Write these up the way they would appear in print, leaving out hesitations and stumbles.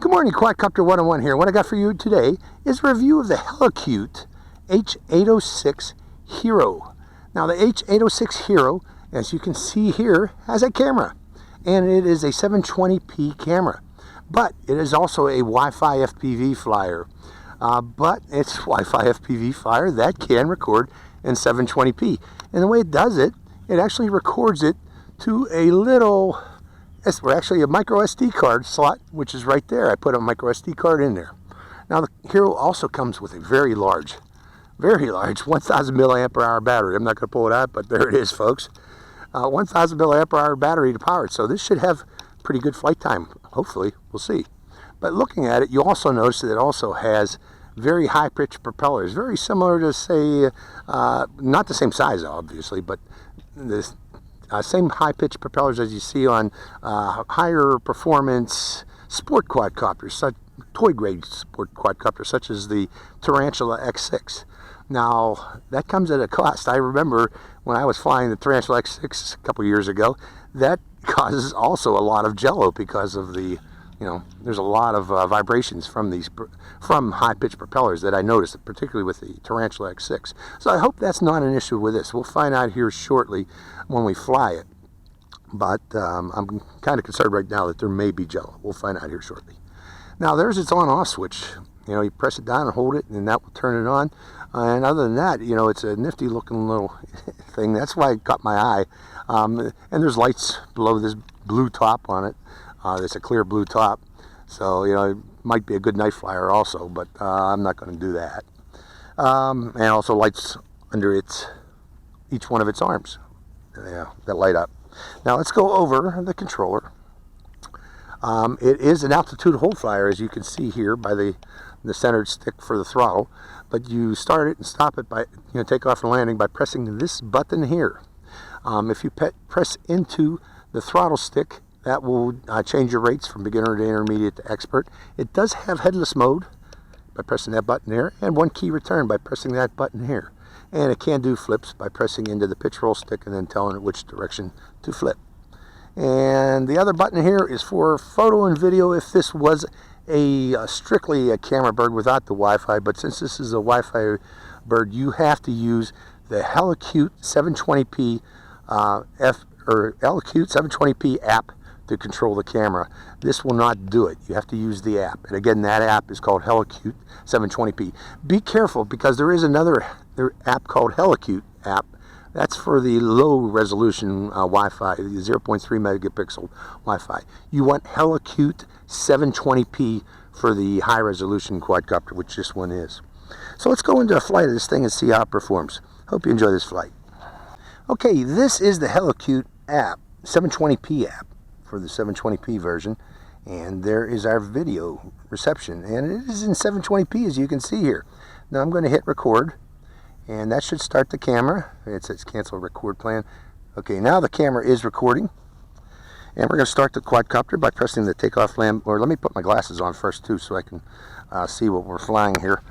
Good morning, Quadcopter 101 here. What I got for you today is a review of the Helicute H806 Hero. Now the H806 Hero, as you can see here, has a camera, and it is a 720p camera, but it is also a Wi-Fi FPV flyer. But it's Wi-Fi FPV flyer that can record in 720p, and the way it does it, it actually records it to a little, actually a microSD card slot, which is right there. I put a microSD card in there. Now the Hero also comes with a very large 1000 milliamp hour battery. I'm not going to pull it out, but there it is, folks. 1000 milliamp hour battery to power it. So this should have pretty good flight time. Hopefully, we'll see. But looking at it, you also notice that it also has very high pitched propellers, very similar to, say, not the same size obviously, but this same high-pitched propellers as you see on higher performance sport quadcopters, such toy-grade sport quadcopters such as the Tarantula X6. Now, that comes at a cost. I remember when I was flying the Tarantula X6 a couple years ago, that causes also a lot of Jello because of the, there's a lot of vibrations from high-pitched propellers that I noticed, particularly with the Tarantula X6. So I hope that's not an issue with this. We'll find out here shortly when we fly it. But I'm kind of concerned right now that there may be Jello. We'll find out here shortly. Now there's its on-off switch. You press it down and hold it, and that will turn it on. And other than that, it's a nifty-looking little thing. That's why it caught my eye. And there's lights below this blue top on it. It's a clear blue top, so it might be a good night flyer also, but I'm not going to do that. And also lights under each one of its arms, that light up. Now let's go over the controller. It is an altitude hold flyer, as you can see here by the centered stick for the throttle, but you start it and stop it by take off and landing by pressing this button here. If you press into the throttle stick, that will change your rates from beginner to intermediate to expert. It does have headless mode by pressing that button there, and one key return by pressing that button here. And it can do flips by pressing into the pitch roll stick and then telling it which direction to flip. And the other button here is for photo and video if this was strictly a camera bird without the Wi-Fi, but since this is a Wi-Fi bird, you have to use the Helicute 720p Helicute 720p app to control the camera. This will not do it. You have to use the app. And again, that app is called Helicute 720p. Be careful, because there is another app called Helicute app. That's for the low resolution Wi-Fi, the 0.3 megapixel Wi-Fi. You want Helicute 720p for the high resolution quadcopter, which this one is. So let's go into a flight of this thing and see how it performs. Hope you enjoy this flight. Okay, this is the Helicute app, 720p app for the 720p version, and there is our video reception, and it is in 720p as you can see here. Now I'm going to hit record, and that should start the camera. It says cancel record plan. Okay, now the camera is recording, and we're going to start the quadcopter by pressing the takeoff land, or let me put my glasses on first too so I can see what we're flying here.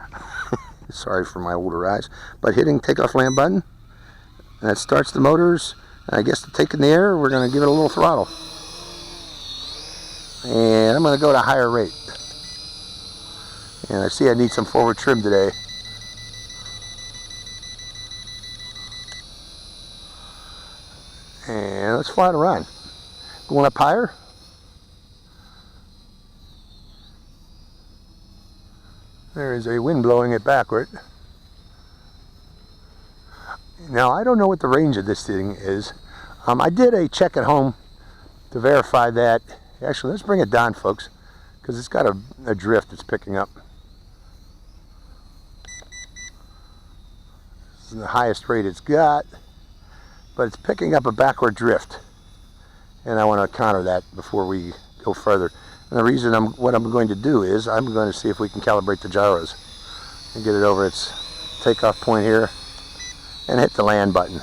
Sorry for my older eyes, but hitting takeoff land button, and that starts the motors. And I guess to take in the air, we're going to give it a little throttle. And I'm going to go to higher rate. And I see I need some forward trim today. And let's fly it around. Going up higher. There is a wind blowing it backward. Now I don't know what the range of this thing is. I did a check at home to verify that. Actually, let's bring it down, folks, because it's got a drift it's picking up. This is the highest rate it's got, but it's picking up a backward drift, and I want to counter that before we go further. And the reason what I'm going to do is I'm going to see if we can calibrate the gyros and get it over its takeoff point here and hit the land button.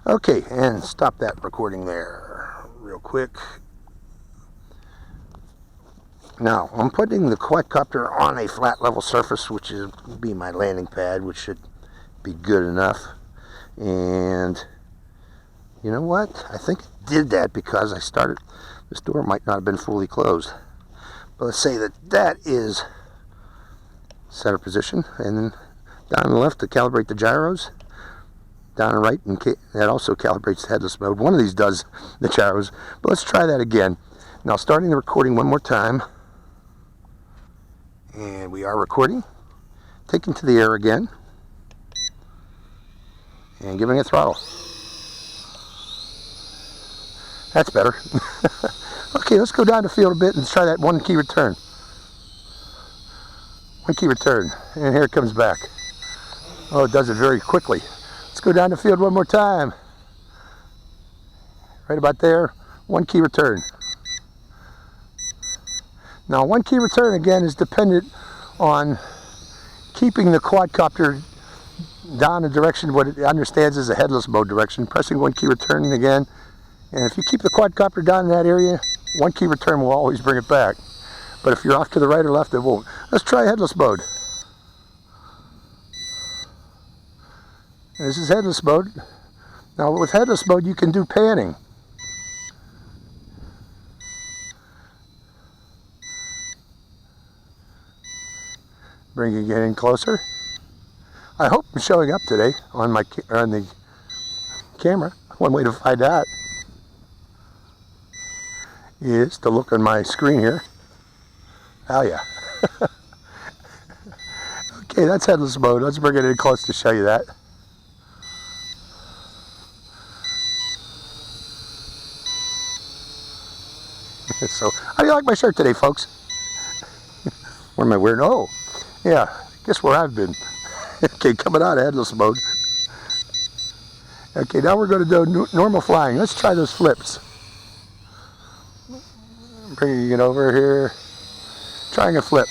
Okay, and stop that recording there real quick. Now, I'm putting the quadcopter on a flat level surface, which will be my landing pad, which should be good enough. And you know what? I think it did that because I started, this door might not have been fully closed. But let's say that that is center position, and then down on the left to calibrate the gyros. Down and right, and that also calibrates the headless mode. One of these does the gyros, but let's try that again. Now starting the recording one more time, and we are recording. Taking to the air again, and giving it throttle. That's better. Okay, let's go down the field a bit and try that one key return. One key return, and here it comes back. Oh, it does it very quickly. Let's go down the field one more time. Right about there, one key return. Now, one key return again is dependent on keeping the quadcopter down the direction what it understands as a headless mode direction. Pressing one key return again, and if you keep the quadcopter down in that area, one key return will always bring it back. But if you're off to the right or left, it won't. Let's try headless mode. This is headless mode. Now with headless mode you can do panning. Bringing it in closer. I hope I'm showing up today on the camera. One way to find out is to look on my screen here. Oh yeah. Okay, that's headless mode. Let's bring it in close to show you that. So, how do you like my shirt today, folks? What am I wearing? Oh, yeah, guess where I've been. Okay, coming out of headless mode. Okay, now we're going to do normal flying. Let's try those flips. Bringing it over here. Trying a flip.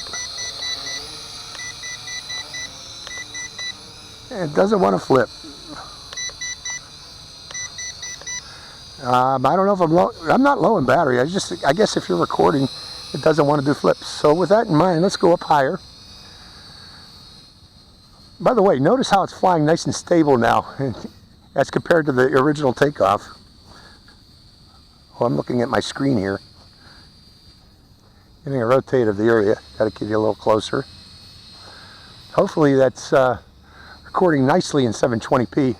It doesn't want to flip. I don't know if I'm low. I'm not low in battery. I guess if you're recording, it doesn't want to do flips. So with that in mind, let's go up higher. By the way, notice how it's flying nice and stable now, as compared to the original takeoff. Oh, I'm looking at my screen here. Getting a rotate of the area. Got to get you a little closer. Hopefully that's recording nicely in 720p.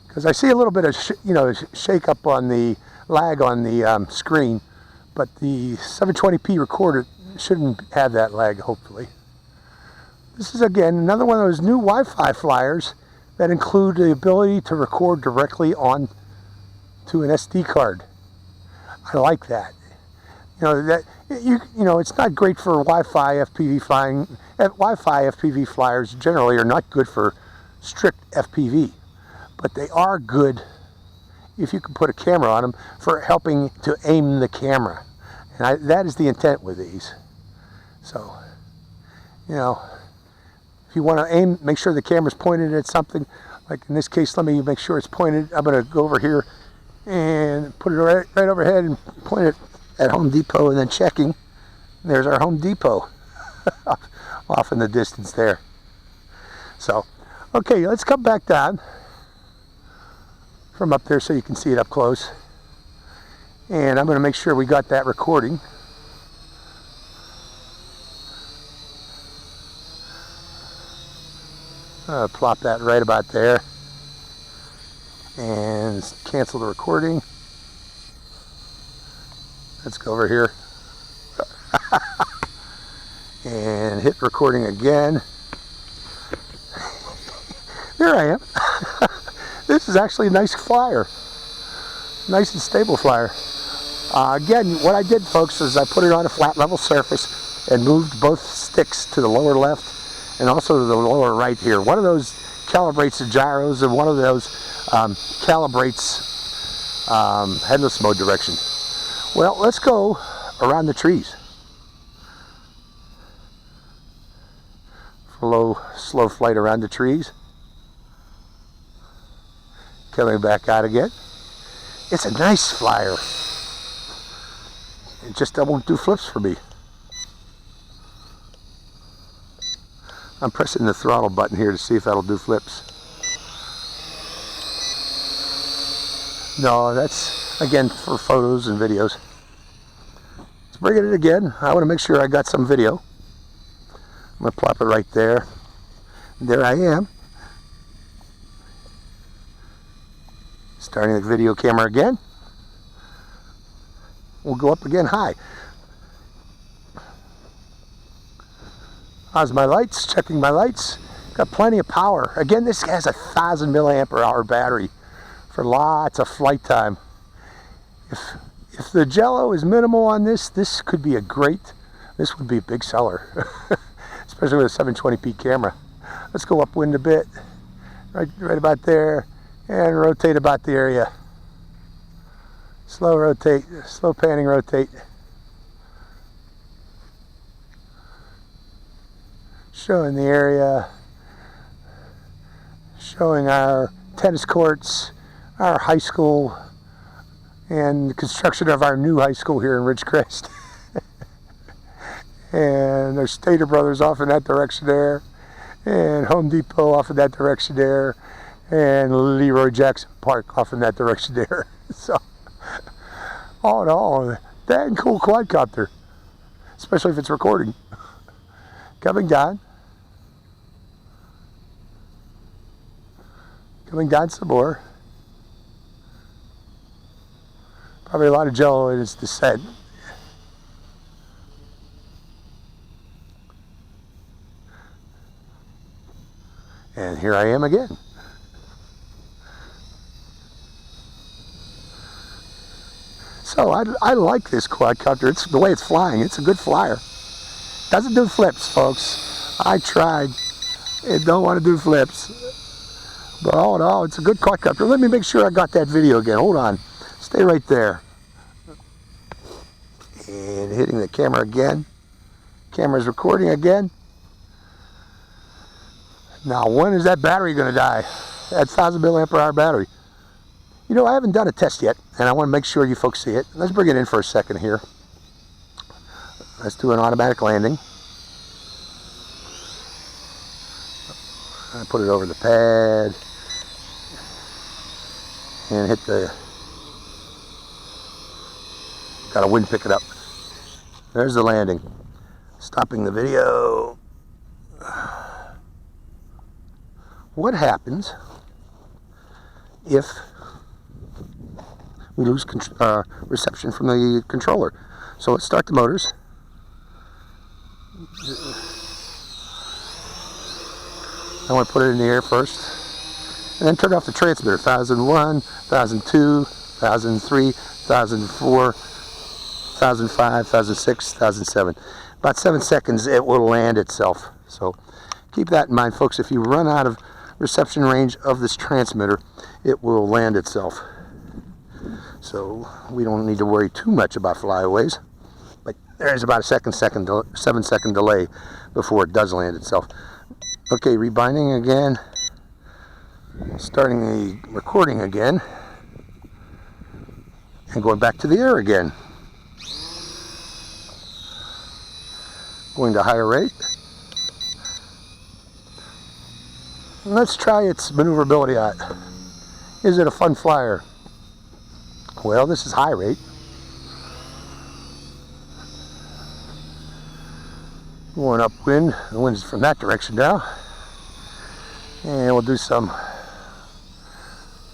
Because I see a little bit of shake up on the lag on the screen, but the 720p recorder shouldn't have that lag, hopefully. This is again another one of those new Wi-Fi flyers that include the ability to record directly on to an SD card. I like that. It's not great for Wi-Fi FPV flying. Wi-Fi FPV flyers generally are not good for strict FPV. But they are good if you can put a camera on them for helping to aim the camera. And that is the intent with these. So, if you want to aim, make sure the camera's pointed at something. Like in this case, let me make sure it's pointed. I'm going to go over here and put it right overhead and point it at Home Depot and then checking. There's our Home Depot off in the distance there. So, okay, let's come back down from up there so you can see it up close. And I'm going to make sure we got that recording. Plop that right about there. And cancel the recording. Let's go over here. And hit recording again. There I am. This is actually a nice flyer. Nice and stable flyer. Again, what I did, folks, is I put it on a flat level surface and moved both sticks to the lower left and also to the lower right here. One of those calibrates the gyros and one of those calibrates headless mode direction. Well, let's go around the trees. Slow flight around the trees. Coming back out again. It's a nice flyer. It just won't do flips for me. I'm pressing the throttle button here to see if that'll do flips. No, that's again for photos and videos. bring it in again. I want to make sure I got some video. I'm going to plop it right there. There I am. Starting the video camera again. We'll go up again high. How's my lights? Checking my lights. Got plenty of power. Again, this has a 1,000 milliampere hour battery for lots of flight time. If the Jello is minimal on this, this would be a big seller, especially with a 720p camera. Let's go upwind a bit, right about there, and rotate about the area. Slow rotate, slow panning rotate. Showing the area, showing our tennis courts, our high school, and the construction of our new high school here in Ridgecrest. And there's Stater Brothers off in that direction there, and Home Depot off in that direction there, and Leroy Jackson Park off in that direction there. So, all in all, dang cool quadcopter, especially if it's recording. Coming down some more. Probably a lot of Jello in its descent. And here I am again. So I like this quadcopter. It's the way it's flying. It's a good flyer. Doesn't do flips, folks. I tried. It don't want to do flips. But all in all, it's a good quadcopter. Let me make sure I got that video again. Hold on. Stay right there. And hitting the camera again. Camera's recording again. Now, when is that battery going to die? That 1,000 milliampere hour battery. You know, I haven't done a test yet, and I want to make sure you folks see it. Let's bring it in for a second here. Let's do an automatic landing. I put it over the pad and hit the, got a wind pick it up. There's the landing. Stopping the video. What happens if we lose reception from the controller? So let's start the motors. I want to put it in the air first, and then turn off the transmitter. 1001, 1002, 1003, 1004, 1005, 1006, 1007. About 7 seconds it will land itself. So keep that in mind, folks. If you run out of reception range of this transmitter, it will land itself. So we don't need to worry too much about flyaways. But there's about a 7 second delay before it does land itself. Okay, rebinding again, starting the recording again, and going back to the air again. Going to higher rate. And let's try its maneuverability out. Is it a fun flyer? Well, this is high rate. Going upwind, the wind's from that direction now. And we'll do some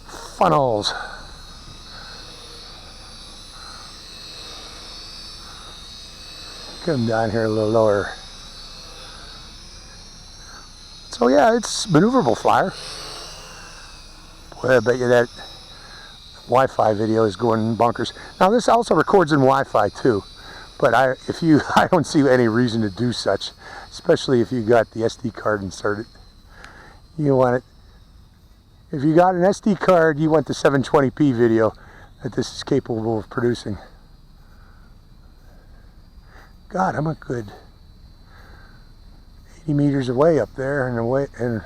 funnels. Come down here a little lower. So yeah, it's maneuverable flyer. Boy, I bet you that Wi-Fi video is going bonkers. Now this also records in Wi-Fi too. But I don't see any reason to do such, especially if you got the SD card inserted. You want it. If you got an SD card, you want the 720p video that this is capable of producing. God, I'm a good 80 meters away up there in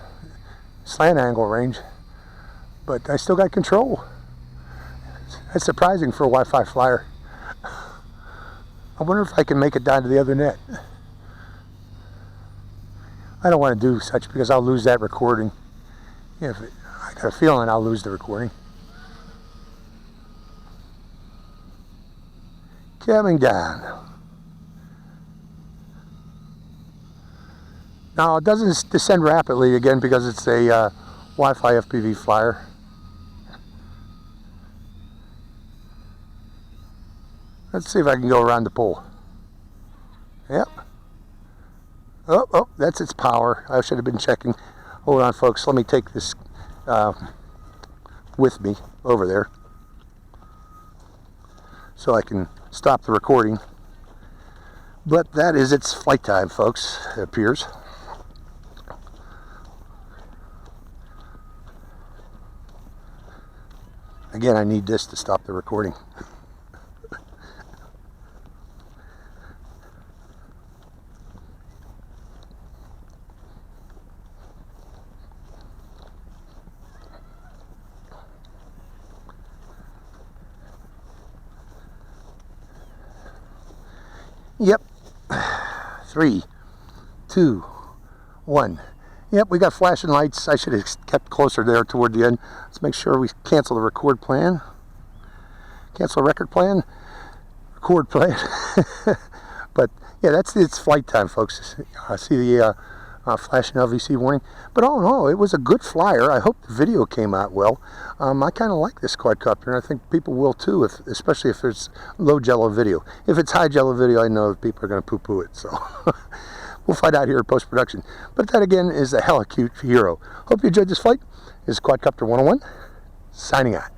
slant angle range, but I still got control. That's surprising for a Wi-Fi flyer. I wonder if I can make it down to the other net. I don't want to do such because I'll lose that recording. I got a feeling I'll lose the recording. Coming down. Now it doesn't descend rapidly again because it's a Wi-Fi FPV flyer. Let's see if I can go around the pole. Yep. Oh, that's its power. I should have been checking. Hold on, folks. Let me take this with me over there so I can stop the recording. But that is its flight time, folks, it appears. Again, I need this to stop the recording. Yep. 3, 2, 1. Yep, we got flashing lights. I should have kept closer there toward the end. Let's make sure we cancel the record plan. Cancel record plan. Record plan. But yeah, that's its flight time, folks. I see the flashing LVC warning. But all in all, it was a good flyer. I hope the video came out well. I kind of like this quadcopter, and I think people will too, especially if there's low Jello video. If it's high Jello video, I know that people are going to poo-poo it. So we'll find out here in post-production. But that again is the Helicute Hero. Hope you enjoyed this flight. This is Quadcopter 101, signing out.